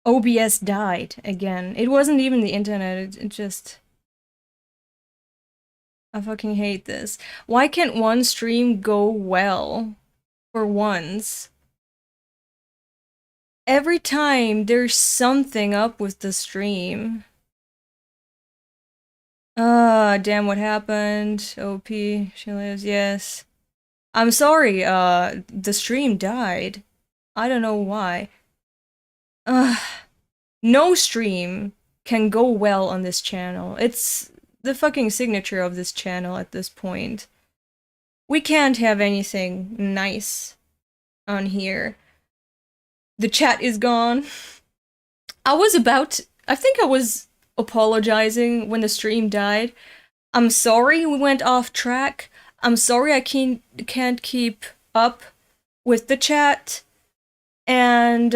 OBS died again. It wasn't even the internet, it just... I fucking hate this. Why can't one stream go well for once? Every time there's something up with the stream. Ah, damn, what happened? OP, she lives, yes. I'm sorry, the stream died. I don't know why. No stream can go well on this channel. It's the fucking signature of this channel at this point. We can't have anything nice on here. The chat is gone. I think I was apologizing when the stream died. I'm sorry we went off track. I'm sorry I can't keep up with the chat. And,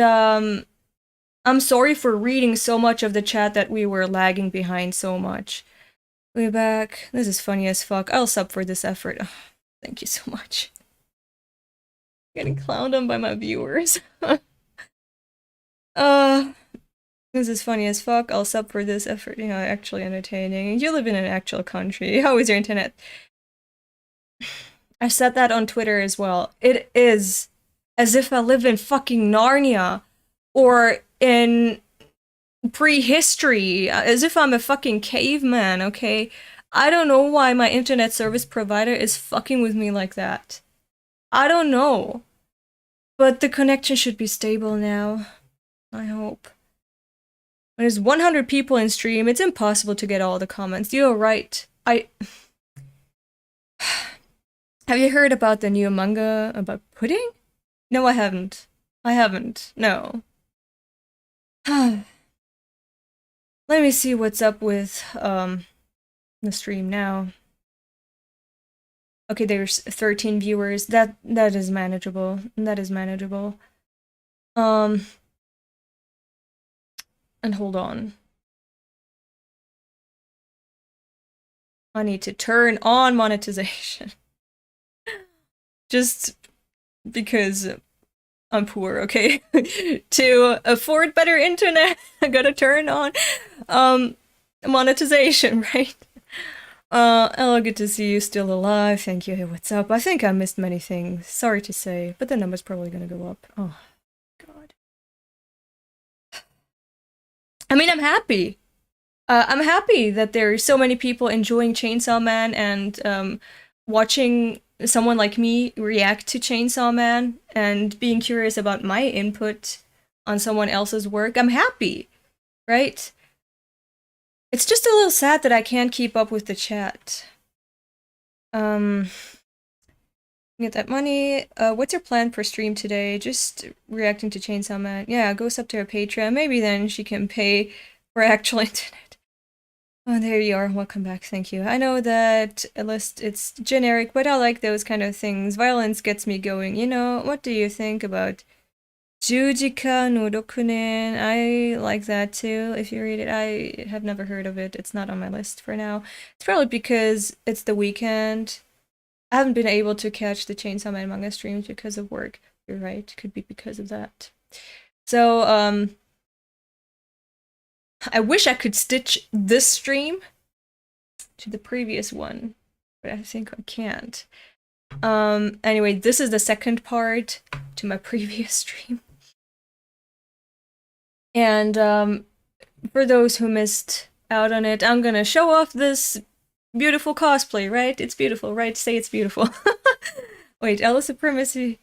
I'm sorry for reading so much of the chat that we were lagging behind so much. We're back. This is funny as fuck. I'll sub for this effort. Oh, thank you so much. Getting clowned on by my viewers. This is funny as fuck. I'll sub for this effort. You know, actually entertaining. You live in an actual country. How is your internet? I said that on Twitter as well. It is as if I live in fucking Narnia or in prehistory, as if I'm a fucking caveman, okay? I don't know why my internet service provider is fucking with me like that. I don't know. But the connection should be stable now. I hope. When there's 100 people in stream, it's impossible to get all the comments. You're right. Have you heard about the new manga about pudding? No, I haven't. I haven't. No. Let me see what's up with the stream now. Okay, there's 13 viewers. That is manageable. That is manageable. And hold on. I need to turn on monetization. Just because I'm poor, okay? To afford better internet, I gotta turn on monetization, right? Hello, good to see you still alive. Thank you. Hey, what's up? I think I missed many things. Sorry to say, but the number's probably gonna go up. Oh, God. I mean, I'm happy. I'm happy that there are so many people enjoying Chainsaw Man and watching someone like me react to Chainsaw Man and being curious about my input on someone else's work. I'm happy, right? It's just a little sad that I can't keep up with the chat. Get that money. What's your plan for stream today? Just reacting to Chainsaw Man. Yeah, go sub to her Patreon. Maybe then she can pay for actual internet. Oh, there you are. Welcome back. Thank you. I know that at least it's generic, but I like those kind of things. Violence gets me going. You know, what do you think about Jujika no Rokunen? I like that too. If you read it, I have never heard of it. It's not on my list for now. It's probably because it's the weekend. I haven't been able to catch the Chainsaw Man manga streams because of work. You're right. Could be because of that. So, I wish I could stitch this stream to the previous one, but I think I can't. Anyway, this is the second part to my previous stream. And, for those who missed out on it, I'm gonna show off this beautiful cosplay, right? It's beautiful, right? Say it's beautiful. Wait, Ellis Supremacy.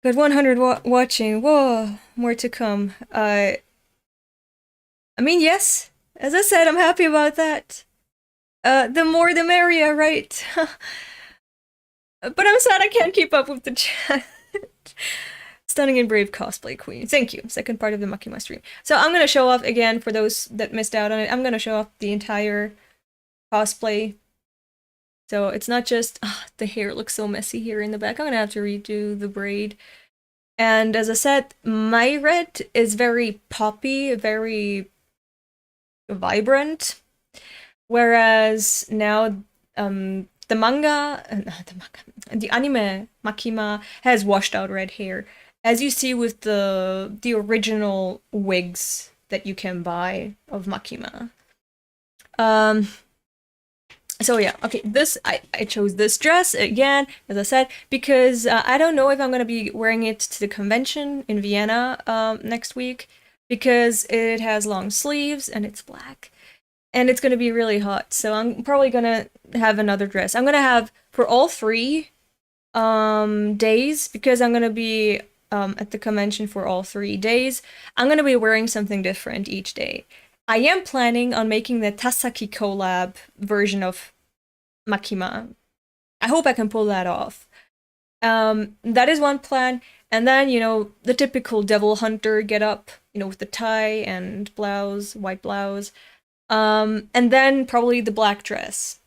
Got 100 watching. Whoa, more to come. I mean, yes, as I said, I'm happy about that. The more the merrier, right? But I'm sad I can't keep up with the chat. Stunning and brave cosplay queen. Thank you. Second part of the Makima stream. So I'm gonna show off again for those that missed out on it. I'm gonna show off the entire cosplay. So it's not just the hair looks so messy here in the back. I'm gonna have to redo the braid. And as I said, my red is very poppy, very vibrant, whereas now the anime Makima has washed out red hair, as you see with the original wigs that you can buy of Makima. So yeah, okay, I chose this dress again, as I said, because I don't know if I'm gonna be wearing it to the convention in Vienna next week, because it has long sleeves and it's black. And it's gonna be really hot, so I'm probably gonna have another dress. I'm gonna have for all 3 days, because I'm gonna be at the convention for all 3 days. I'm gonna be wearing something different each day. I am planning on making the Tasaki collab version of Makima. I hope I can pull that off. That is one plan. And then, you know, the typical devil hunter get up, you know, with the tie and blouse, white blouse. And then probably the black dress.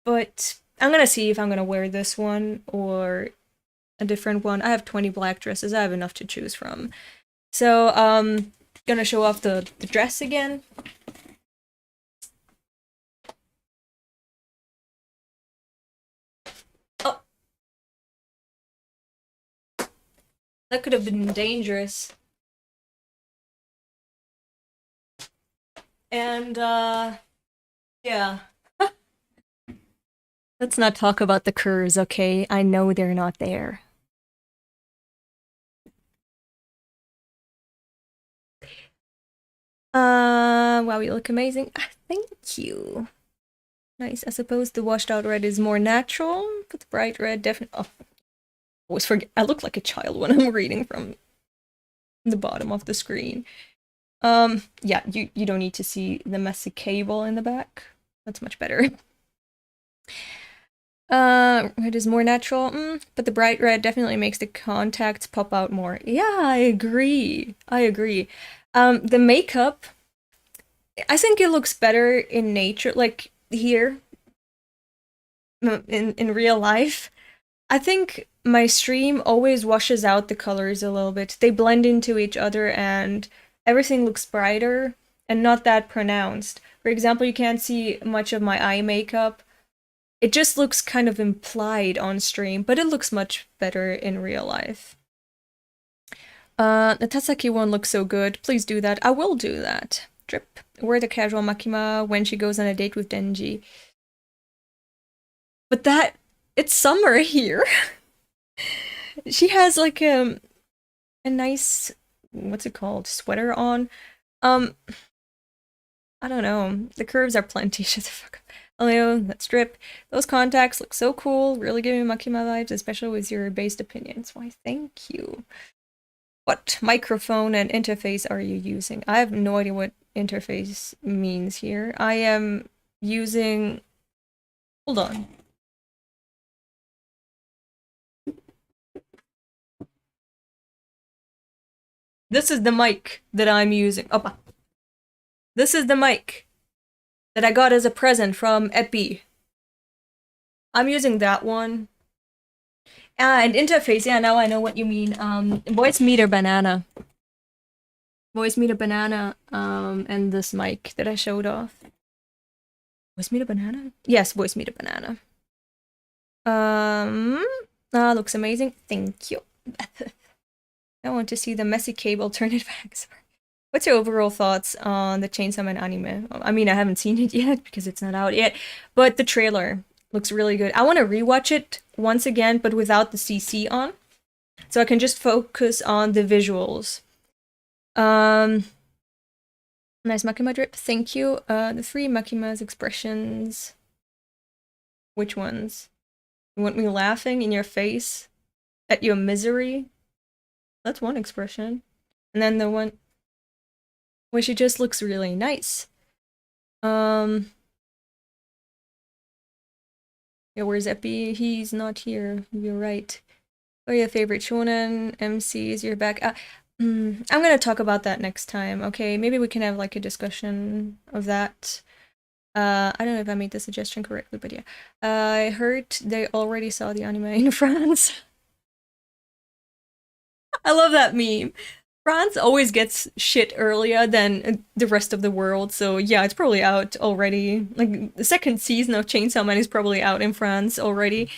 But I'm gonna see if I'm gonna wear this one or a different one. I have 20 black dresses. I have enough to choose from. So, gonna show off the dress again. Oh. That could have been dangerous. And, yeah. Let's not talk about the curves, okay? I know they're not there. Wow, you look amazing. Thank you. Nice. I suppose the washed out red is more natural, but the bright red definitely. Oh, I always forget. I look like a child when I'm reading from the bottom of the screen. Yeah, you don't need to see the messy cable in the back. That's much better. Red is more natural, but the bright red definitely makes the contacts pop out more. Yeah, I agree. I agree. The makeup, I think it looks better in nature, like here, in real life. I think my stream always washes out the colors a little bit. They blend into each other and everything looks brighter and not that pronounced. For example, you can't see much of my eye makeup. It just looks kind of implied on stream, but it looks much better in real life. The Tatsaki one looks so good. Please do that. I will do that. Drip. Wear the casual Makima when she goes on a date with Denji. But it's summer here. She has like a nice, what's it called, sweater on. I don't know. The curves are plenty. Shut the fuck up. Hello, that's Drip. Those contacts look so cool. Really giving Makima vibes, especially with your based opinions. Why, thank you. What microphone and interface are you using? I have no idea what interface means here. I am using... Hold on. This is the mic that I'm using. Oh, this is the mic that I got as a present from Epi. I'm using that one. And interface, yeah, now I know what you mean. Voice meter banana. Voice meter banana, and this mic that I showed off. Voice meter banana? Yes, voice meter banana. Looks amazing. Thank you. I want to see the messy cable, turn it back. What's your overall thoughts on the Chainsaw Man anime? I mean, I haven't seen it yet because it's not out yet, but the trailer looks really good. I want to rewatch it once again, but without the CC on, so I can just focus on the visuals. Nice Makima drip, thank you. The 3 Makima's expressions. Which ones? You want me laughing in your face at your misery? That's one expression. And then the one where she just looks really nice. Yeah, where's Epi? He's not here. You're right. What are your favorite shonen MCs? You're back. I'm gonna talk about that next time, okay? Maybe we can have like a discussion of that. I don't know if I made the suggestion correctly, but yeah. I heard they already saw the anime in France. I love that meme. France always gets shit earlier than the rest of the world, so yeah, it's probably out already. Like, the second season of Chainsaw Man is probably out in France already.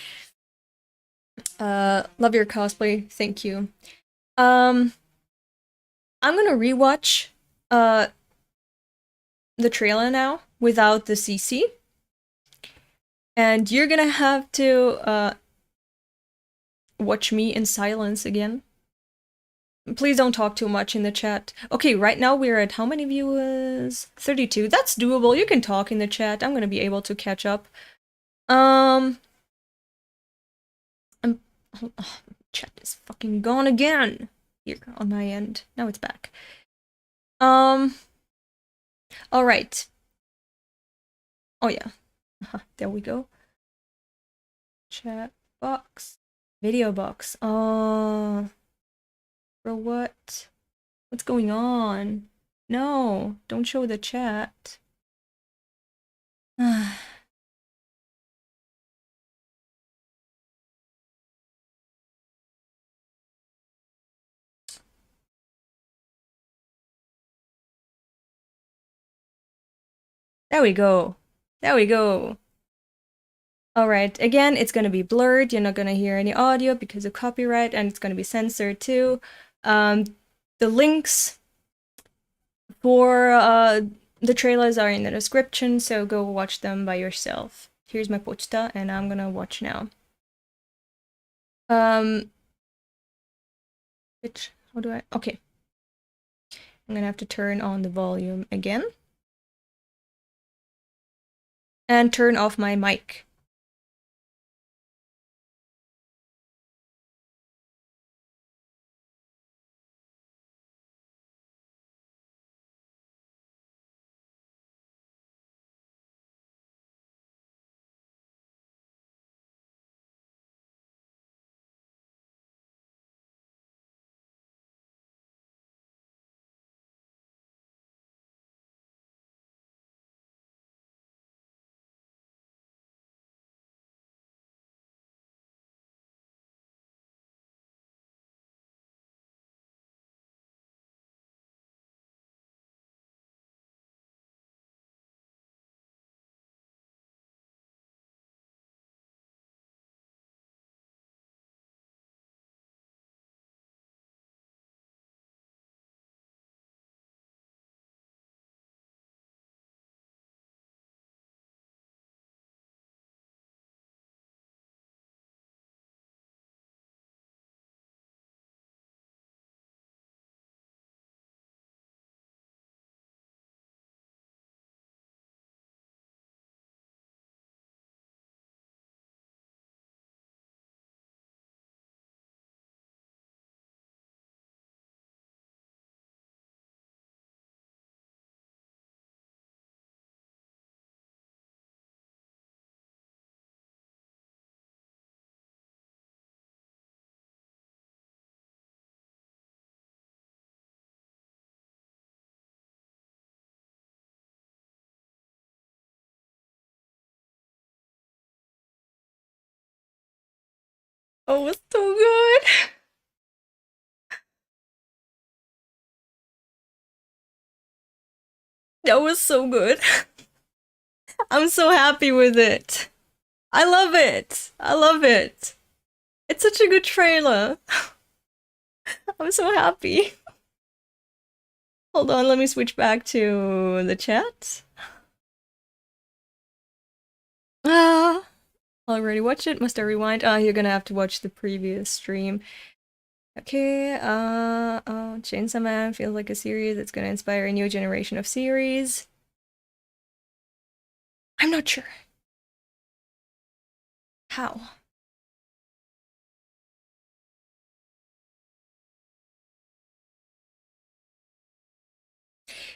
Love your cosplay, thank you. I'm gonna rewatch the trailer now without the CC. And you're gonna have to watch me in silence again. Please don't talk too much in the chat. Okay, right now we're at how many viewers? 32. That's doable. You can talk in the chat. I'm gonna be able to catch up. Oh, chat is fucking gone again. Here on my end. Now it's back. All right. Oh yeah. There we go. Chat box. Video box. Bro, what? What's going on? No, don't show the chat. There we go. There we go. Alright, again, it's gonna be blurred. You're not gonna hear any audio because of copyright, and it's gonna be censored too. The links for the trailers are in the description, so go watch them by yourself. Here's my pochta, and I'm gonna watch now. Which, how do I? Okay. I'm gonna have to turn on the volume again. And turn off my mic. Oh, it's so good. That was so good. I'm so happy with it. I love it. I love it. It's such a good trailer. I'm so happy. Hold on, let me switch back to the chat. Already watched it? Must I rewind? You're gonna have to watch the previous stream. Okay, Chainsaw Man feels like a series that's gonna inspire a new generation of series. I'm not sure. How?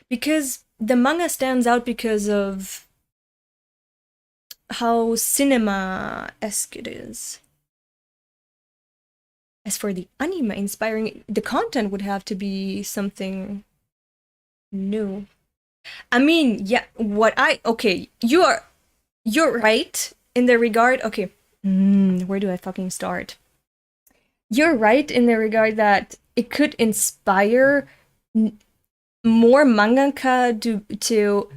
Because the manga stands out because of how cinema-esque it is. As for the anime inspiring, the content would have to be something new. I mean, yeah, okay, you're right in the regard, okay, where do I fucking start? You're right in the regard that it could inspire more mangaka to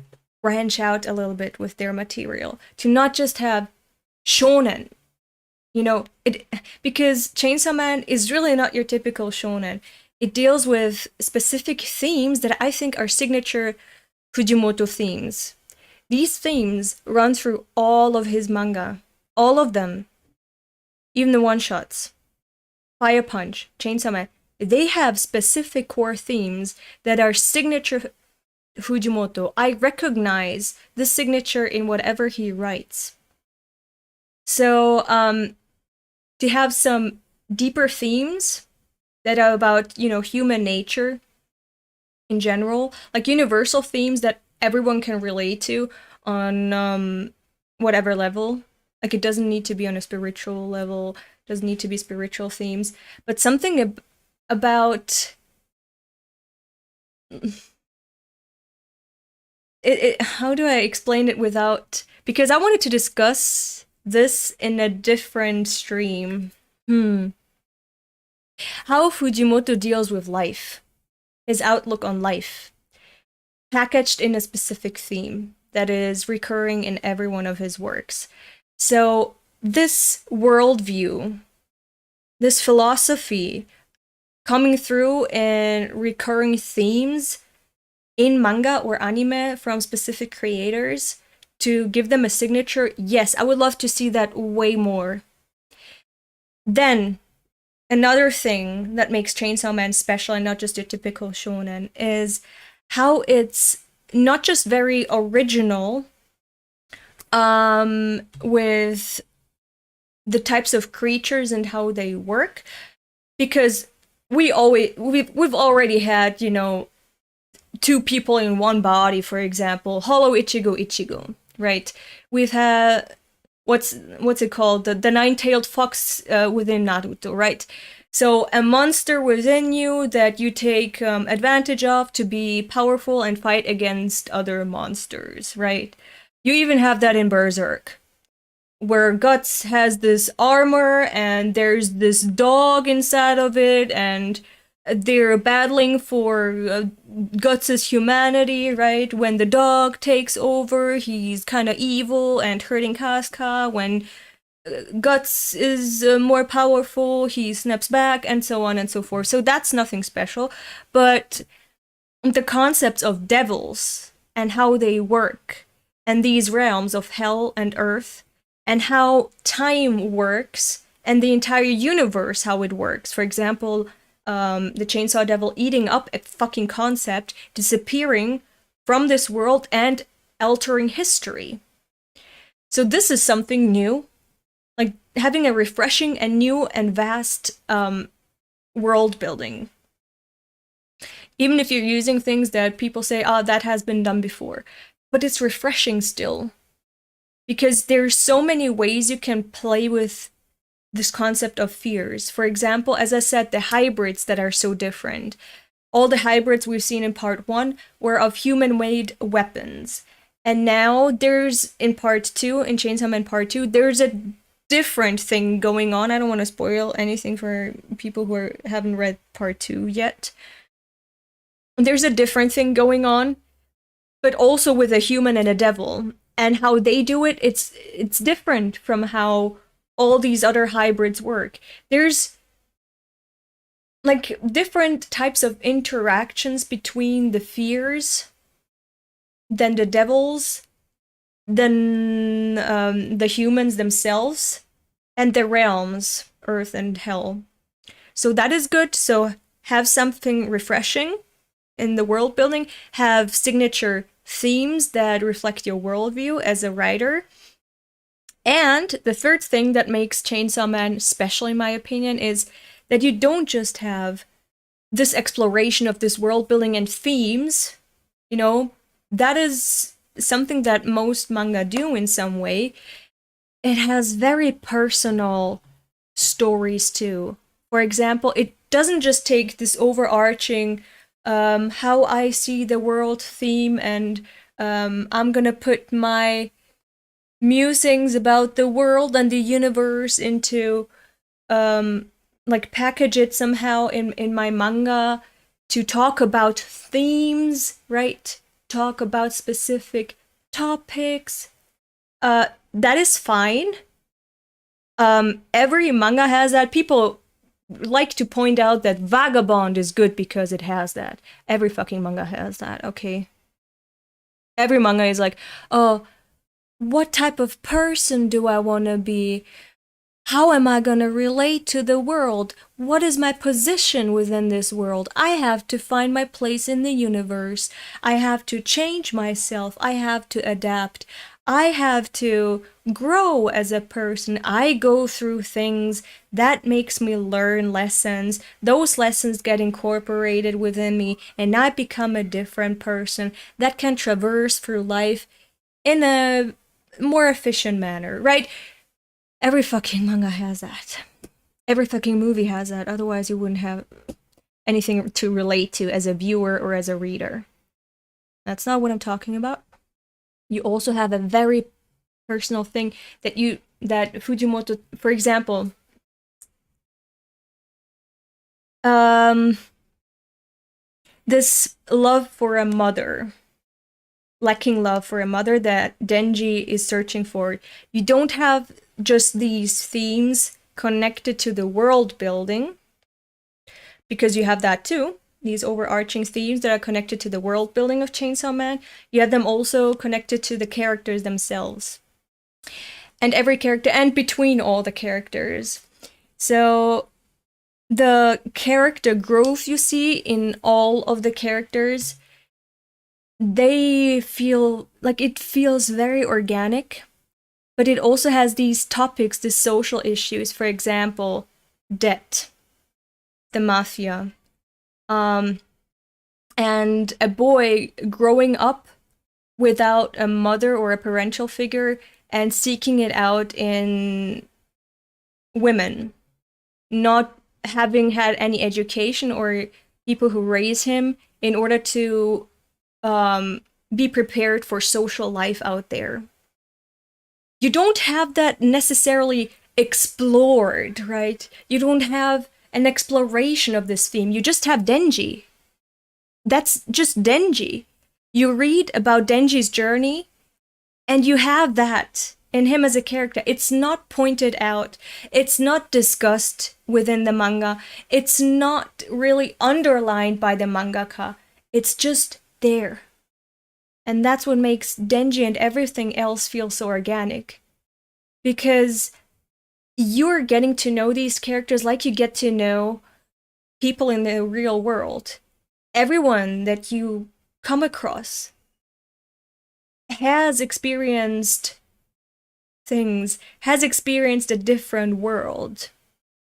branch out a little bit with their material, to not just have shonen You know, because Chainsaw Man is really not your typical shonen. It deals with specific themes that I think are signature Fujimoto themes. These themes run through all of his manga. All of them. Even the one-shots. Fire Punch, Chainsaw Man. They have specific core themes that are signature Fujimoto. I recognize the signature in whatever he writes. So, to have some deeper themes that are about, human nature in general, like universal themes that everyone can relate to on whatever level. Like, it doesn't need to be on a spiritual level, doesn't need to be spiritual themes, but something about how do I explain it without, because I wanted to discuss this in a different stream. How Fujimoto deals with life, his outlook on life, packaged in a specific theme that is recurring in every one of his works. So this worldview, this philosophy coming through in recurring themes in manga or anime from specific creators to give them a signature, yes, I would love to see that way more. Then, another thing that makes Chainsaw Man special and not just a typical shonen is how it's not just very original with the types of creatures and how they work, because we've already had, two people in one body, for example, Hollow Ichigo, right? We've had what's it called, the nine-tailed fox within Naruto, right? So a monster within you that you take advantage of to be powerful and fight against other monsters, right? You even have that in Berserk, where Guts has this armor and there's this dog inside of it, and they're battling for Guts' humanity, right? When the dog takes over, he's kind of evil and hurting Casca. When Guts is more powerful, he snaps back, and so on and so forth. So that's nothing special. But the concepts of devils and how they work, and these realms of hell and earth, and how time works, and the entire universe, how it works. For example, the Chainsaw Devil eating up a fucking concept, disappearing from this world and altering history. So this is something new, like having a refreshing and new and vast world building. Even if you're using things that people say, that has been done before. But it's refreshing still. Because there's so many ways you can play with this concept of fears. For example, as I said, the hybrids that are so different. All the hybrids we've seen in part 1 were of human-made weapons. And now there's, in part 2, in Chainsaw Man part 2, there's a different thing going on. I don't want to spoil anything for people who haven't read part 2 yet. There's a different thing going on, but also with a human and a devil. And how they do it, it's different from how all these other hybrids work. There's like different types of interactions between the fears, then the devils, then the humans themselves, and the realms, Earth and Hell. So that is good. So have something refreshing in the world building, have signature themes that reflect your worldview as a writer. And the third thing that makes Chainsaw Man special, in my opinion, is that you don't just have this exploration of this world building and themes. That is something that most manga do in some way. It has very personal stories too. For example, it doesn't just take this overarching how I see the world theme and I'm gonna put my musings about the world and the universe into package it somehow in my manga to talk about themes, right? Talk about specific topics. That is fine. Every manga has that. People like to point out that Vagabond is good because it has that. Every fucking manga has that, okay? Every manga is like, oh, what type of person do I want to be? How am I gonna relate to the world? What is my position within this world? I have to find my place in the universe. I have to change myself. I have to adapt. I have to grow as a person. I go through things that makes me learn lessons. Those lessons get incorporated within me, and I become a different person that can traverse through life in a more efficient manner, right? Every fucking manga has that. Every fucking movie has that. Otherwise, you wouldn't have anything to relate to as a viewer or as a reader. That's not what I'm talking about. You also have a very personal thing that Fujimoto, for example, this love for a mother, lacking love for a mother that Denji is searching for. You don't have just these themes connected to the world building, because you have that too, these overarching themes that are connected to the world building of Chainsaw Man. You have them also connected to the characters themselves, and every character, and between all the characters. So the character growth you see in all of the characters, they feel like it feels very organic. But it also has these topics, these social issues, for example, debt, the mafia, and a boy growing up without a mother or a parental figure and seeking it out in women, not having had any education or people who raise him in order to be prepared for social life out there. You don't have that necessarily explored, right? You don't have an exploration of this theme. You just have Denji. That's just Denji. You read about Denji's journey, and you have that in him as a character. It's not pointed out. It's not discussed within the manga. It's not really underlined by the mangaka. It's just there. And that's what makes Denji and everything else feel so organic. Because you're getting to know these characters like you get to know people in the real world. Everyone that you come across has experienced things, has experienced a different world.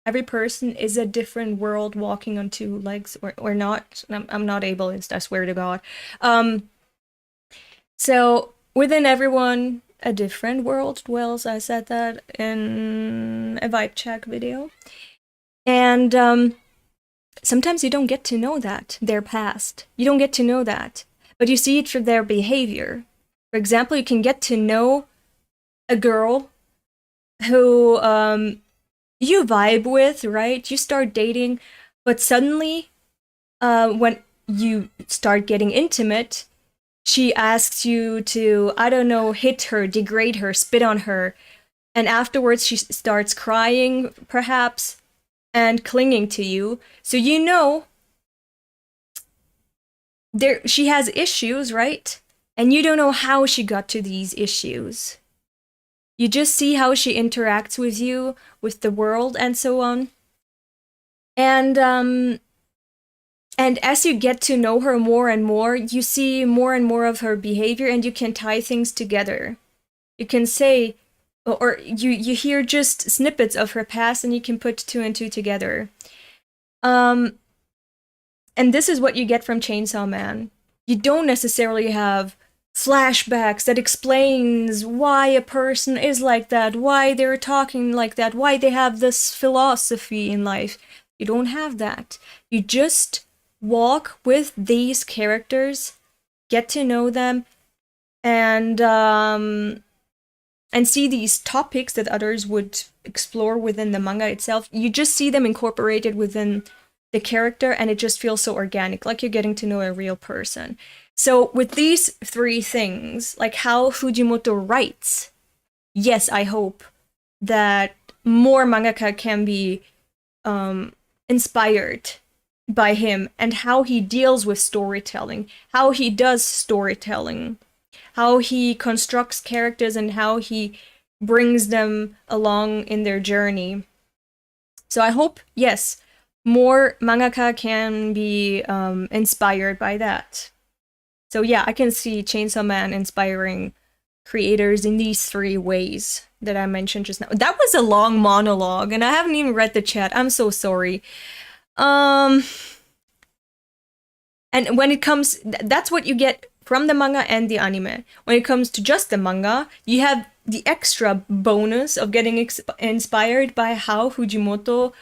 Every person is a different world walking on two legs, or not. I'm not able, I swear to God. So within everyone, a different world dwells. I said that in a vibe check video. And sometimes you don't get to know that, their past. You don't get to know that. But you see it through their behavior. For example, you can get to know a girl who you vibe with, right? You start dating, but suddenly when you start getting intimate, she asks you to, I don't know, hit her, degrade her, spit on her. And afterwards she starts crying, perhaps, and clinging to you. So you know she has issues, right? And you don't know how she got to these issues. You just see how she interacts with you, with the world, and so on. And as you get to know her more and more, you see more and more of her behavior, and you can tie things together. You can say, or you hear just snippets of her past, and you can put two and two together. And this is what you get from Chainsaw Man. You don't necessarily have flashbacks that explains why a person is like that, why they're talking like that, why they have this philosophy in life. You don't have that. You just walk with these characters, get to know them, and see these topics that others would explore within the manga itself. You just see them incorporated within the character, and it just feels so organic, like you're getting to know a real person. So with these three things, like how Fujimoto writes, yes, I hope that more mangaka can be inspired by him and how he deals with storytelling, how he does storytelling, how he constructs characters and how he brings them along in their journey. So I hope, yes, more mangaka can be inspired by that. So yeah, I can see Chainsaw Man inspiring creators in these 3 ways that I mentioned just now. That was a long monologue, and I haven't even read the chat. I'm so sorry. And when it comes, that's what you get from the manga and the anime. When it comes to just the manga, you have the extra bonus of getting inspired by how Fujimoto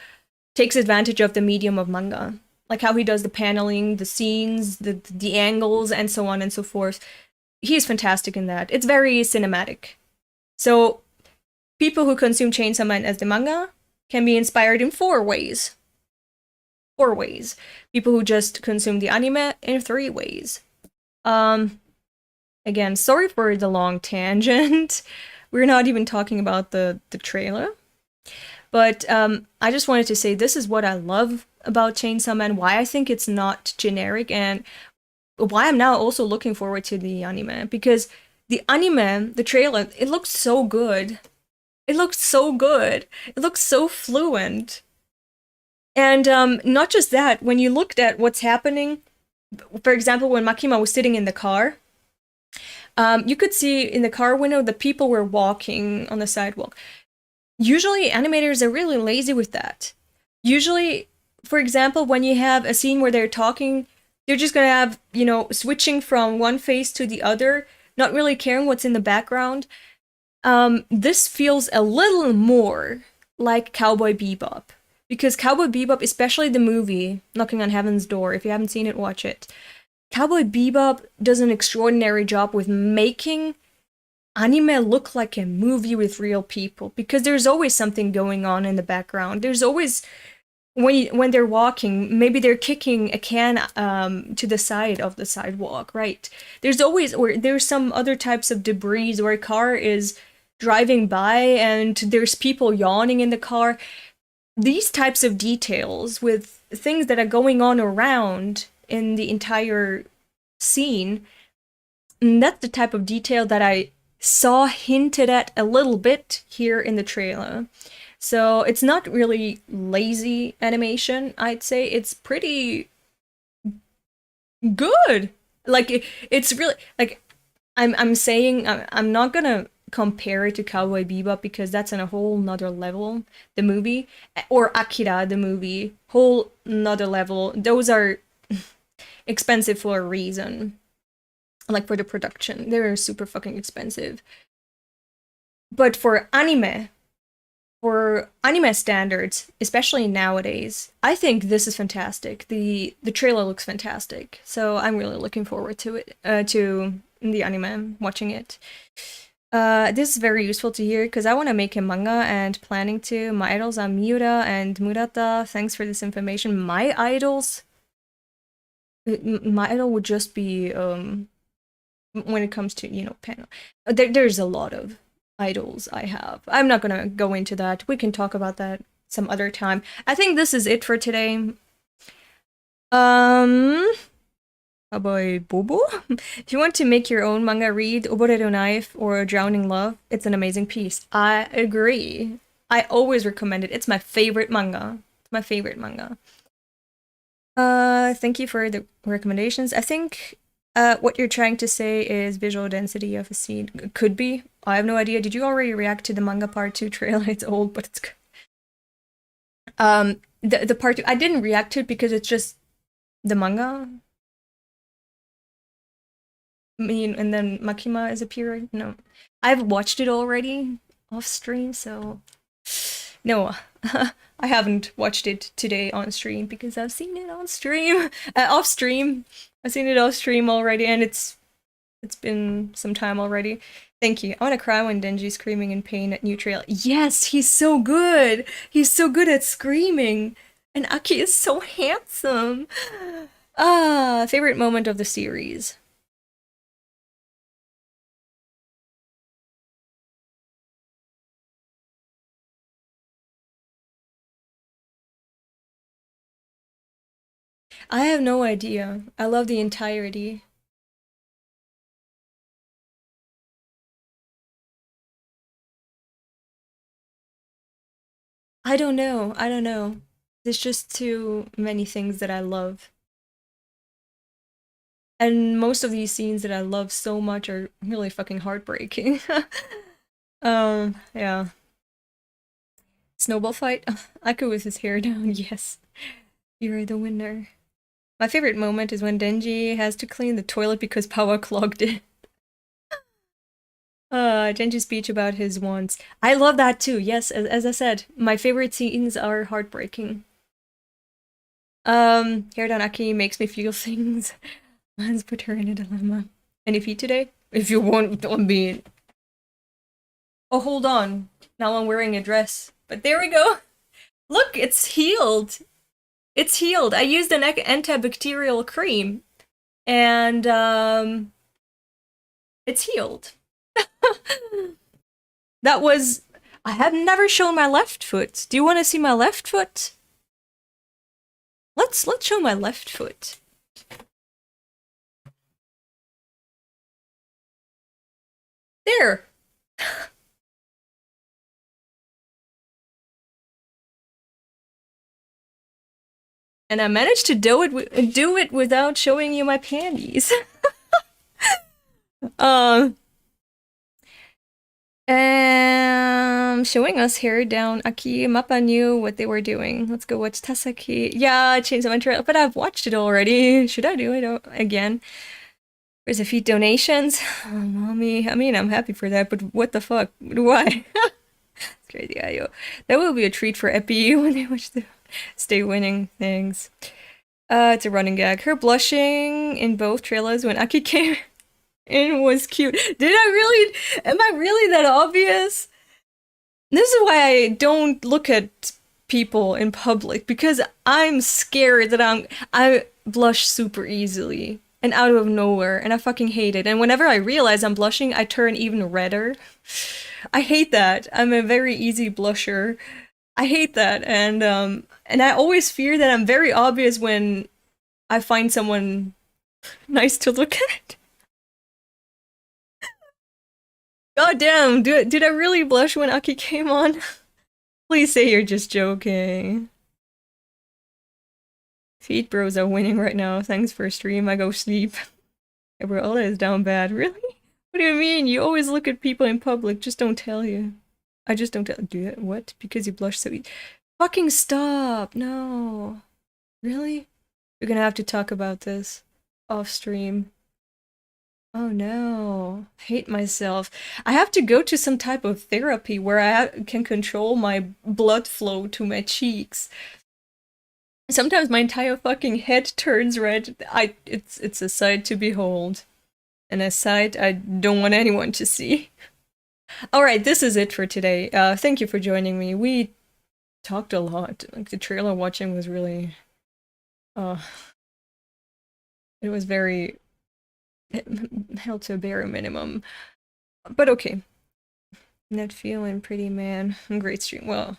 takes advantage of the medium of manga. Like how he does the paneling, the scenes, the angles, and so on and so forth. He's fantastic in that. It's very cinematic. So people who consume Chainsaw Man as the manga can be inspired in 4 ways. 4 ways. People who just consume the anime in 3 ways. Again, sorry for the long tangent. We're not even talking about the trailer. But I just wanted to say this is what I love about Chainsaw Man, why I think it's not generic, and why I'm now also looking forward to the anime. Because the anime, the trailer, it looks so good. It looks so good. It looks so fluent. And not just that, when you looked at what's happening, for example, when Makima was sitting in the car, you could see in the car window the people were walking on the sidewalk. Usually animators are really lazy with that. Usually, for example, when you have a scene where they're talking, they're just gonna have, you know, switching from one face to the other, not really caring what's in the background. This feels a little more like Cowboy Bebop. Because Cowboy Bebop, especially the movie, Knocking on Heaven's Door, if you haven't seen it, watch it. Cowboy Bebop does an extraordinary job with making anime look like a movie with real people, because there's always something going on in the background. There's always, when they're walking, maybe they're kicking a can to the side of the sidewalk, right? There's always, or there's some other types of debris where a car is driving by and there's people yawning in the car. These types of details with things that are going on around in the entire scene, that's the type of detail that I saw hinted at a little bit here in the trailer. So it's not really lazy animation, I'd say. It's pretty good. Like, it's really, like, I'm saying, I'm not gonna compare it to Cowboy Bebop because that's on a whole nother level, the movie, or Akira, the movie, whole nother level. Those are expensive for a reason. Like, for the production, they're super fucking expensive. But for anime standards, especially nowadays, I think this is fantastic. The trailer looks fantastic, so I'm really looking forward to it, to the anime, watching it. This is very useful to hear because I want to make a manga and planning to. My idols are Miura and Murata. Thanks for this information. My idols? My idol would just be, when it comes to, you know, panel. There's a lot of idols I have. I'm not gonna go into that. We can talk about that some other time. I think this is it for today. Cowboy Bobo? If you want to make your own manga, read Oboredo Knife or Drowning Love. It's an amazing piece. I agree. I always recommend it. It's my favorite manga. It's my favorite manga. Thank you for the recommendations. I think what you're trying to say is visual density of a scene. Could be. I have no idea. Did you already react to the manga part 2 trailer? It's old, but it's good. The part 2, I didn't react to it because it's just the manga. I mean, and then Makima is appearing. No, I've watched it already off stream, so no, I haven't watched it today on stream because I've seen it on stream, off stream. I've seen it off stream already, and it's been some time already. Thank you. I want to cry when Denji's screaming in pain at new trailer. Yes, he's so good. He's so good at screaming, and Aki is so handsome. Favorite moment of the series. I have no idea. I love the entirety. I don't know. I don't know. There's just too many things that I love. And most of these scenes that I love so much are really fucking heartbreaking. Yeah. Snowball fight? Aku with his hair down, yes. You're the winner. My favorite moment is when Denji has to clean the toilet because Pawa clogged it. Denji's speech about his wants. I love that too, yes, as I said. My favorite scenes are heartbreaking. Hair down Aki makes me feel things. Let's put her in a dilemma. Any feet today? If you want, don't be. Oh, hold on. Now I'm wearing a dress. But there we go. Look, it's healed. It's healed. I used an antibacterial cream. And, it's healed. That was... I have never shown my left foot. Do you want to see my left foot? Let's show my left foot. There. And I managed to do it without showing you my panties. Showing us hair down. Aki, Mappa knew what they were doing. Let's go watch Tasaki. Yeah, ChainsawMan trailer, but I've watched it already. Should I do it again? There's a feet donations. Oh, mommy. I mean, I'm happy for that, but what the fuck? Why? It's crazy, Ayo. That will be a treat for Epi when they watch the Stay Winning things. It's a running gag. Her blushing in both trailers when Aki came in was cute. Did I really? Am I really that obvious? This is why I don't look at people in public, because I'm scared that I blush super easily and out of nowhere, and I fucking hate it. And whenever I realize I'm blushing, I turn even redder. I hate that. I'm a very easy blusher. I hate that, and I always fear that I'm very obvious when I find someone nice to look at. God damn, did I really blush when Aki came on? Please say you're just joking. Feet bros are winning right now. Thanks for a stream. I go sleep. Gabriella is down bad. Really? What do you mean? You always look at people in public. Just don't tell you. I just don't tell. Do it? What? Because you blush so fucking stop. No. Really? We're gonna have to talk about this off stream. Oh no, hate myself. I have to go to some type of therapy where I can control my blood flow to my cheeks. Sometimes my entire fucking head turns red. It's a sight to behold. And a sight I don't want anyone to see. Alright, this is it for today. Thank you for joining me. We talked a lot. Like, the trailer watching was really... it was very... held to a bare minimum. But okay. Not feeling pretty, man. Great stream. Well,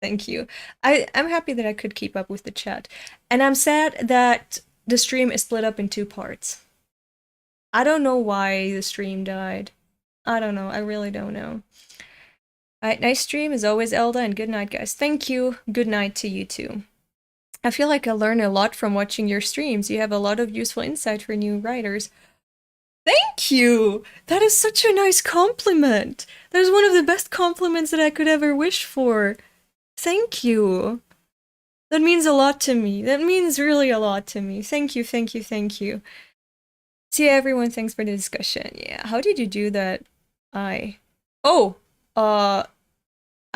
thank you. I'm happy that I could keep up with the chat. And I'm sad that the stream is split up in 2 parts. I don't know why the stream died. I don't know. I really don't know. Alright, nice stream as always, Elda, and good night, guys. Thank you. Good night to you too. I feel like I learn a lot from watching your streams. You have a lot of useful insight for new writers. Thank you! That is such a nice compliment! That is one of the best compliments that I could ever wish for. Thank you! That means a lot to me. That means really a lot to me. Thank you, thank you, thank you. See everyone, thanks for the discussion. Yeah, how did you do that? I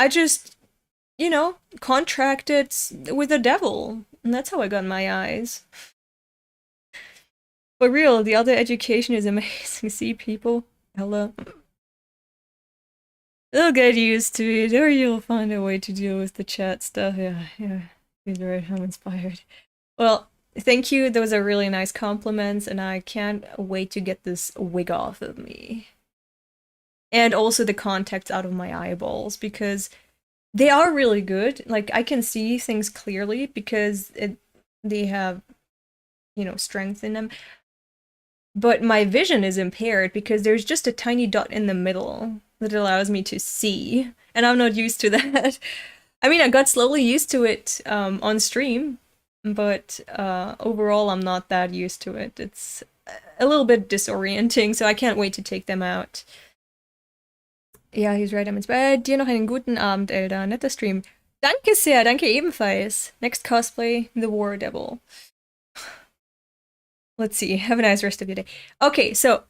just, you know, contracted with the devil. And that's how I got my eyes. For real, the other education is amazing. See, people? Hello. They'll get used to it, or you'll find a way to deal with the chat stuff. Yeah. You're right, I'm inspired. Well, thank you. Those are really nice compliments, and I can't wait to get this wig off of me. And also the contacts out of my eyeballs, because they are really good. Like, I can see things clearly because they have you know, strength in them. But my vision is impaired because there's just a tiny dot in the middle that allows me to see, and I'm not used to that. I mean, I got slowly used to it on stream, but overall I'm not that used to it. It's a little bit disorienting, so I can't wait to take them out. Ja, he's right, I'm ins Bett. Dir noch einen guten Abend, Elda. Netter Stream. Danke sehr, danke ebenfalls. Next cosplay, the War Devil. Let's see. Have a nice rest of your day. Okay, so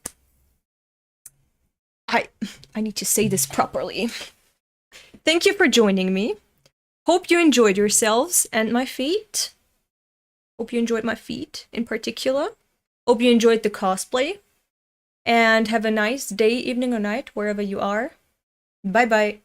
I need to say this properly. Thank you for joining me. Hope you enjoyed yourselves and my feet. Hope you enjoyed my feet in particular. Hope you enjoyed the cosplay. And have a nice day, evening, or night, wherever you are. Bye-bye.